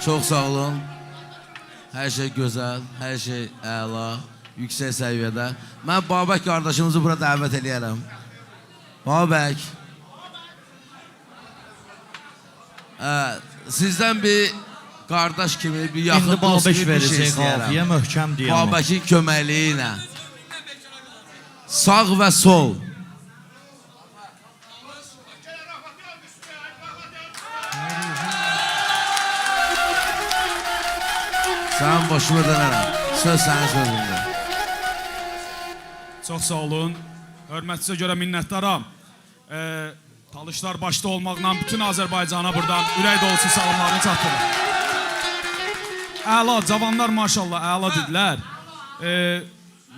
Çox sağ olun. Hər şey gözəl, hər şey əla, yüksək səviyyədə. Mən Babək qardaşımızı bura dəvət eləyərəm. Babək. Sizdən bir qardaş kimi, bir yaxın dost kimi bir şey istəyərəm. Möhkəm deyəm. Babəkin köməkliyi ilə. Sağ və sol. Sən başımı dönərəm. Söz sənin sözündə. Çox sağ olun. Hörmətinizə görə minnətdaram. Talışlar başda olmaqla bütün Azərbaycana buradan ürək dolusu salamlarını çatdırır. Əla, cavanlar maşallah əla dedilər.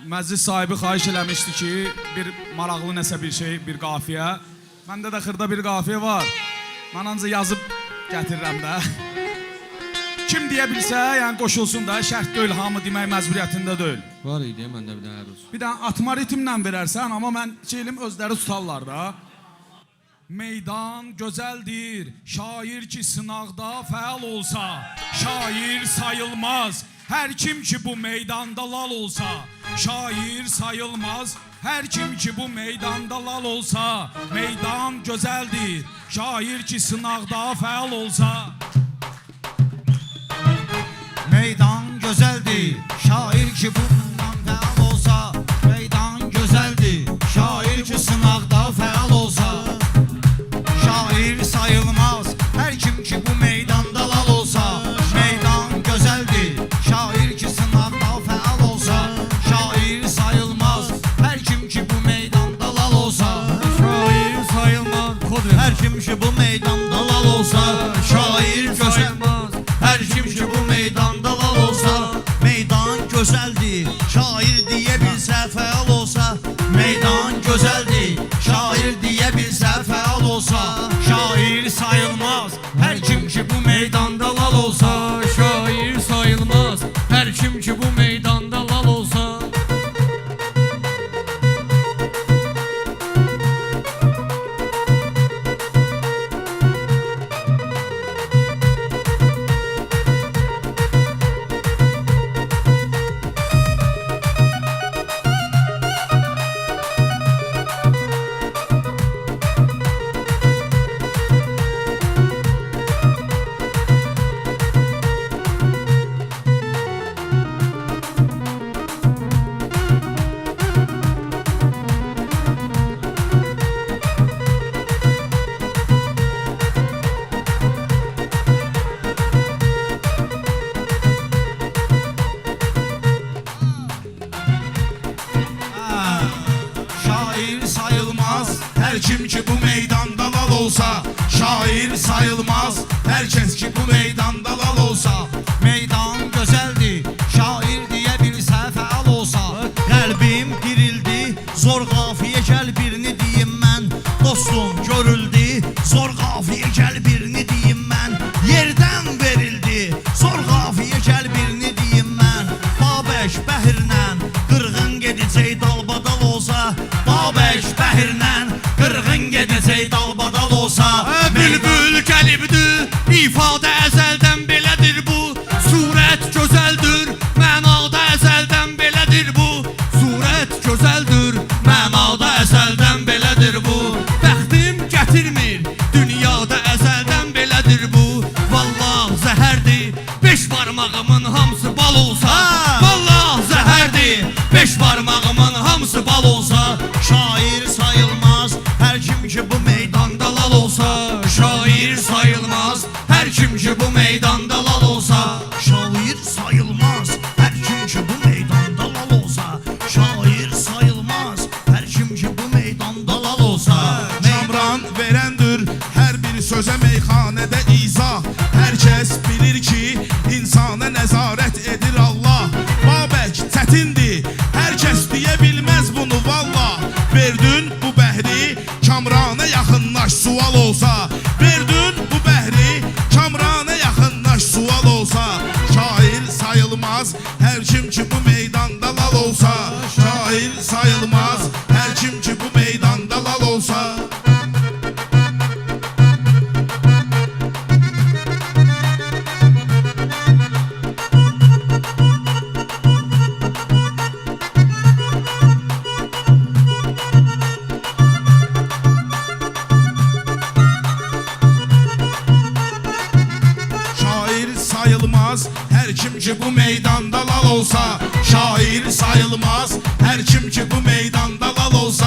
Məclis sahibi xahiş eləmişdi ki, bir maraqlı nəsə bir şey, bir qafiyə. Məndə də xırda bir qafiyə var. Mən ancaq yazıb gətirirəm də. Kim deyə bilsə, yəni qoşulsun da, şərt deyil, hamı demək məcburiyyətində deyil. Var idi, məndə bir dənə əruz. Bir dənə atma ritmlə verərsən, amma mən çeyilim özləri tutarlar da. Meydan gözəldir, şair ki sınaqda fəal olsa, şair sayılmaz. Hər kim ki bu meydanda lal olsa, şair sayılmaz. Hər kim ki bu meydanda lal olsa, meydan gözəldir, şair ki sınaqda fəal olsa. Meydan gözəldir, şair ki bundan fəal olsa, meydan gözəldir, şair ki sınaqda fəal olsa, şair sayılmaz. Hər kim ki bu meydanda lal olsa, meydan gözəldir, şair ki sınaqda fəal olsa, şair sayılmaz. Hər kim ki bu meydanda lal olsa, şair sayılmaz. Hər kim ki bu meydanda lal olsa, şair sayılmaz. Hər kim ki bu meydanda lal olsa, meydan gözəldir, şair deyə bilsə fəal olsa, meydan gözəldir, şair deyə bilsə fəal olsa, şair sayılmaz. Hər kim ki bu meydanda lal olsa, şair sayılmaz. Hər kim ki bu meydanda lal olsa. Hər kim ki bu meydanda lal olsa, şair sayılmaz. Hər kəs ki bu meydanda lal olsa, meydan gözəldir, şair deyə bilsə fəal olsa. Qəlbim dirildi, zor qafiyə gəl birini deyim mən. Dostum görüldü, zor qafiyə gəl birini deyim mən. Yerdən verildi, zor qafiyə gəl birini deyim mən. Babək bəhirlə, qırğın gedəcək dalbadal olsa, Babək bəhirlə, qırğın gedəcək dalbadal olsa. Bülbül gəlibdir, ifadə əzəldən belədir bu. Surət gözəldir, mənada əzəldən belədir bu. Surət gözəldir, mənada əzəldən belədir bu. Bəxtim gətirmir, dünyada əzəldən belədir bu. Vallah zəhərdir, 5 barmağımın hamısı bal olsa. Vallah zəhərdir, 5 barmağımın hamısı bal olsa. Şair sayılmaz, hər kim ki bu meydanda lal olsa, şair sayılmaz. Hər kim ki bu meydanda lal olsa, şair sayılmaz. Hər kim ki bu meydanda lal olsa, şair sayılmaz. Hər kim ki bu meydanda lal olsa. Kamran verəndir hər bir sözə meyxanədə izah. Hər kəs bilir ki insana nəzarət edir Allah. Babək çətindir, hər kəs deyə bilməz bunu vallah. Verdin bu bəhri, Kamrana yaxınlaş sual olsa. Verdin bu bəhri, Kamrana yaxınlaş sual olsa. Şair sayılmaz, hər kim ki bu meydanda lal olsa. Şair sayılmaz, hər kim ki bu meydanda lal olsa. sayılmaz. Her kim ki bu meydanda lal olsa şair sayılmaz. Her kim ki bu meydanda lal olsa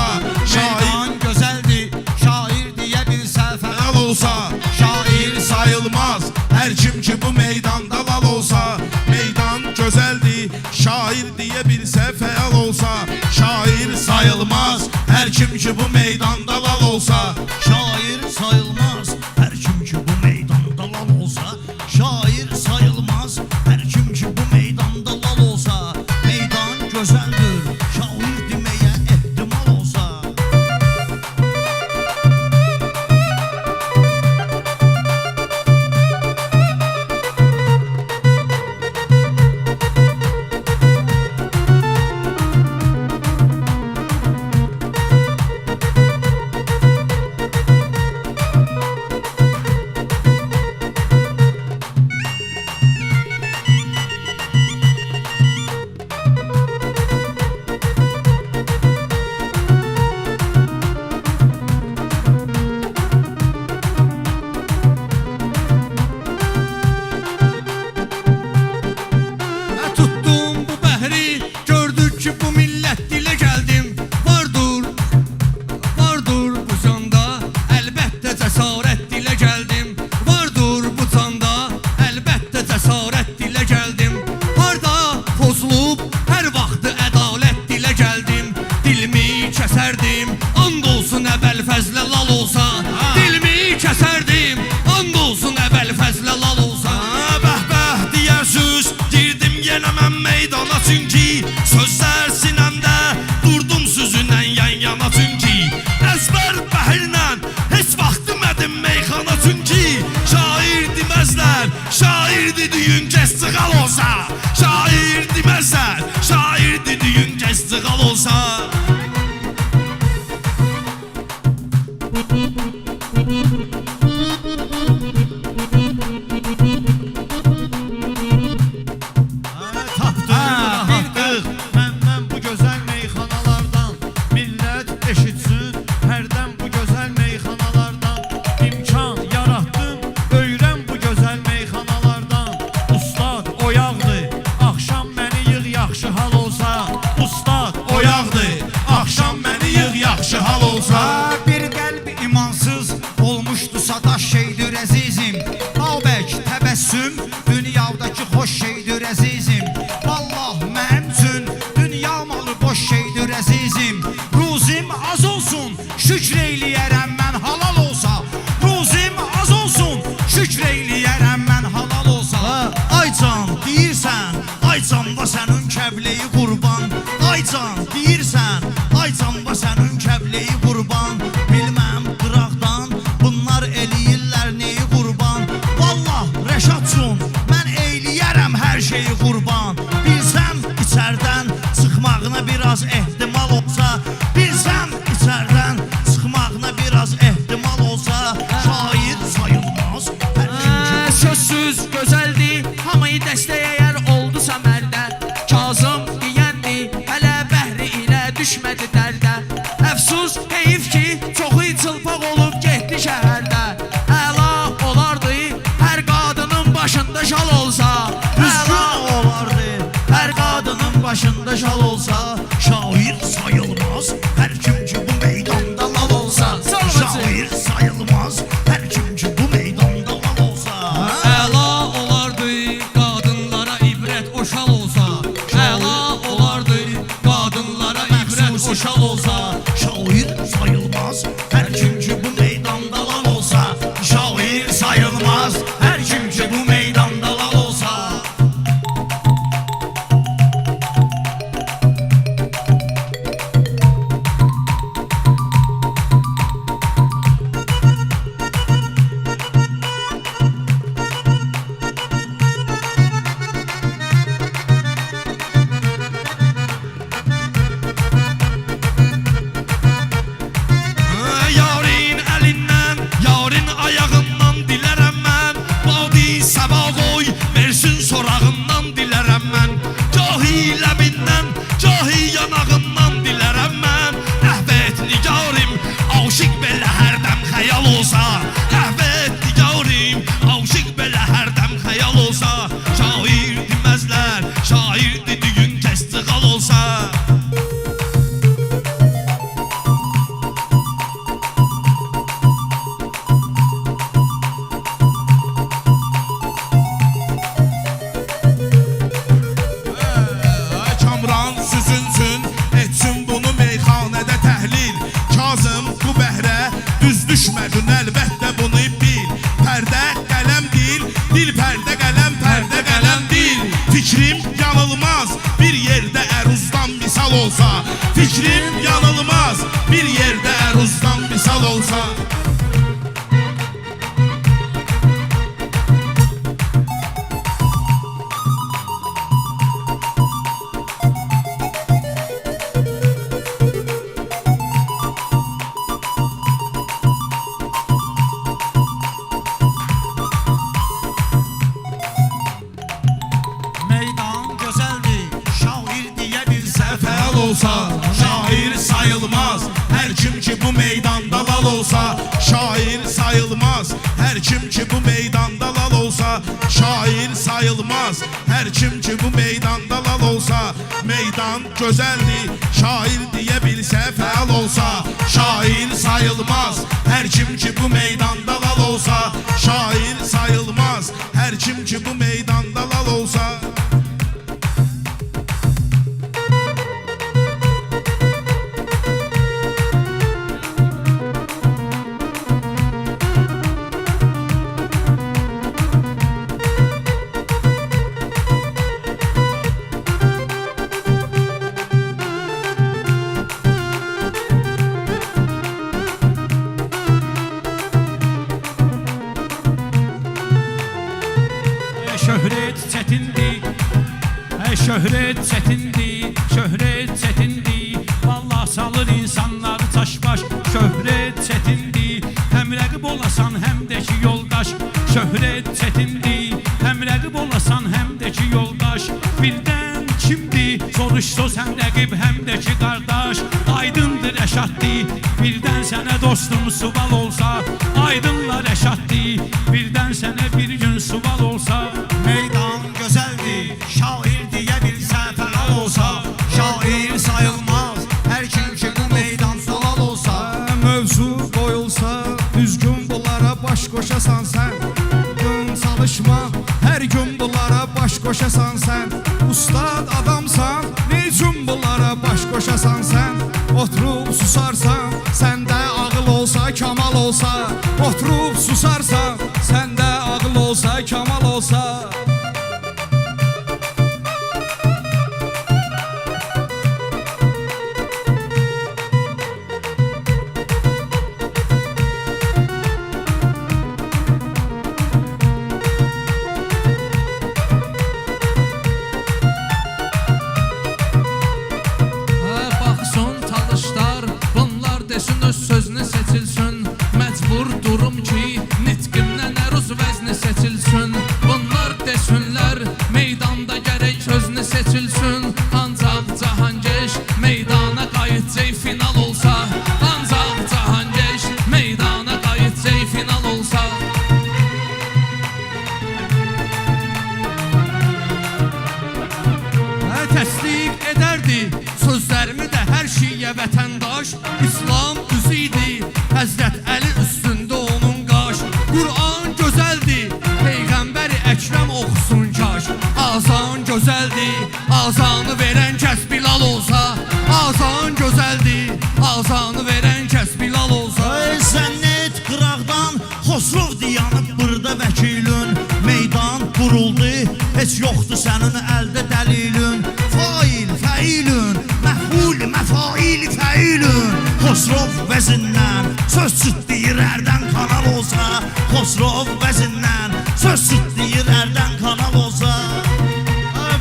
şair Meydan gözəldir, şair deyə bilsə fəal lal olsa şair sayılmaz. Her kim ki bu meydanda lal olsa meydan güzeldi. Şair diye bir sefel olsa şair sayılmaz. Her kim ki bu meydanda lal olsa şair sayılmaz. Hər kim ki bu meydanda lal olsa şair sayılmaz. Hər kim ki bu meydanda lal olsa meydan gözəldir, şair deməyə ehtimal olsa. Tuttum bu bəhri, gördük ki bu millət dilə gəldim. Vardır bu canda, əlbəttə cəsarət dilə gəldim. Vardır bu canda, əlbəttə cəsarət dilə gəldim. Harda pozulub, hər vaxtı ədalət dilə gəldim. Dilimi kəsərdim, and olsun əbəl fəzlə lal olsa. Dilimi kəsərdim, and olsun əbəl fəzlə lal olsa. Bəh bəh deyər söz girdim yenə mən meydana. Çünki sözlər sinəmdə durdum sözündən yan yana. Çünki əzbər bəhirlə heç vaxt demədim meyxana. Çünki şair deməzlər, şair dediyin kəs çıxal olsa. Şair deməzlər, şair dediyin kəs çıxal olsa. Tapdıq, məndən bu gözəl meyxanalardan millət eşitsin, hərdən bu gözəl meyxanalardan imkan yaratdım, öyrən bu gözəl meyxanalardan. Ustad oyaqdır, axşam məni yığ yaxşı hal olsa. Ustad Oyaqdır, axşam məni yığ yaxşı hal olsa. bir qəlbi imansız olmuşdu sataş şeydir əzizim. Babək təbəssüm dünyadakı xoş şeydir əzizim. Vallah mənim üçün dünya malı boş şeydir əzizim. Ruzim az olsun, şükr eyləyərəm mən halal olsa. Ruzim az olsun, şükr eyləyərəm mən halal olsa. Aycan deyirsən, aycan va sənin kəbleyi qurban. Aycan deyirsən, aycan va sənin kəbleyi qurban. Bilməm qıraqdan bunlar eləyirlər neyi qurban. Vallah Rəşadcığım, mən eyləyərəm hər şeyi qurban. Bilsəm içərdən çıxmağına biraz ehtimal olsa. Bilsəm içərdən çıxmağına biraz ehtimal olsa. Şair sayılmaz, hər kim ki Sözsüz gözəldir, hamıyı dəstəkləyər oldu səmərdə. Kazım deyəndi, hələ bəhri ilə düşmədi dərdə. Əfsus, heyif ki, çoxu çılpaq olub getdi şəhərdə. Əla olardı, hər qadının başında şal olsa. Əla olardı, hər qadının başında şal olsa. Şair sayılmaz, hər kim ki bu meydanda lal olsa. Şair sayılmaz, hər kim ki bu meydanda lal olsa. Əla olardı, qadınlara ibrət o şal olsa. Əla olardı, qadınlara ibrət o şal olsa. Şair sayılmaz, hər kim ki bu meydanda lal olsa. Şair sayılmaz, hər kim ki bu meydanda lal olsa. Yarın əlindən, yarın ayağından dilərəm mən. Badi səba qoy, versin sorağından dilərəm mən. Cahi ləbindən, cahi yanağından dilərəm mən. Əhvət nigarim, aşıq belə hərdəm xəyal olsa. Əhvət nigarim, aşıq belə hərdəm xəyal olsa. Fikrim yanılmaz bir yerde Eruz'dan misal olsa. Fikrim yanılmaz bir yerde Eruz'dan misal olsa. Meydan gözəldir, şair deyə bilsə fəal olsa, şair sayılmaz. Hər kim ki bu meydanda lal olsa, Şair sayılmaz her kim ki bu meydanda lal olsa. Şair sayılmaz her kim ki bu meydanda lal olsa. Meydan güzeldi şair diye bilse feal olsa. şair sayılmaz. Her kim ki bu meydanda lal olsa. Şair sayılmaz her kim ki bu meydanda lal olsa. Şöhret çetindir, şöhret çetindir, şöhret çetindir. Vallahi salır insanları taş baş. Şöhret çetindir, hem rəqib olasan hem de ki yoldaş. Şöhret çetindir, hem rəqib olasan hem de ki yoldaş. Birden kimdir? Soruşsuz hem rəqib hem de ki qardaş. Aydındır Rəşaddir, birden sənə dostum sual olsa. Aydınla Rəşaddir, birden sənə bir gün sual olsa. Meydan gözəldir, şair deyə bilsə fəal olsa, şair sayılmaz. Hər kim ki bu meydanda lal olsa, Mövzu qoyulsa, düzgün bunlara baş qoşasan sən. Gün çalışma, hər gün bunlara baş qoşasan sən. Ustad adamsan, ne üçün bunlara baş qoşasan sən? Oturub susarsan, səndə ağıl olsa, kamal olsa. Oturub susarsan, səndə ağıl olsa, kamal olsa. Baxsın talışlar, bunlar desin öz sözünü seçilsin. Məcbur durum ki, nitqimdən əruz vəzni seçilsin. Bunlar desinlər, meydanda gərək sözünü seçilsin. Ancaq Cahangeş meydana qayıtcaq final olsa. Ancaq Cahangeş meydana qayıtcaq final olsa. Təsdiq edərdi sözlərimi də hər şeyə vətəndaş. İslam düzü idi, Həzrət Əli üstündə onun qaş. Qur'an gözəldir, Peyğəmbəri Əkrəm oxusun kaş. Azan gözəldir, azanı verən kəs Bilal olsa. Azan gözəldir, azanı verən kəs Bilal olsa. Zənnət qıraqdan Xosrov dayanıb burada vəkilün. Meydan quruldu, heç yoxdur sənin əldə dəlilün. Fail, fəilün, məhvul, məfail, fəilün. Xosrov vəzindən söz çıxdıyır ərdən kanal olsa. Xosrov vəzindən söz çıxdıyır ərdən kanal olsa.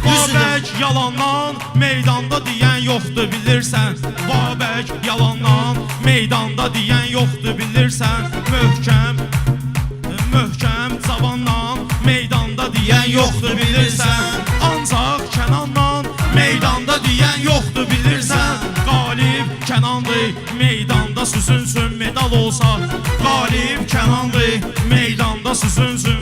Babək yalandan meydanda deyən yoxdur bilirsən. Babək yalandan meydanda deyən yoxdur bilirsən. Möhkəm, möhkəm cavandan meydanda deyən yoxdur bilirsən. Ancaq Kənandan meydanda deyən yoxdur bilirsən. Qalib Kənandır, meydanda süzünsün medal olsa. Qalib Kənandır, meydanda süzünsün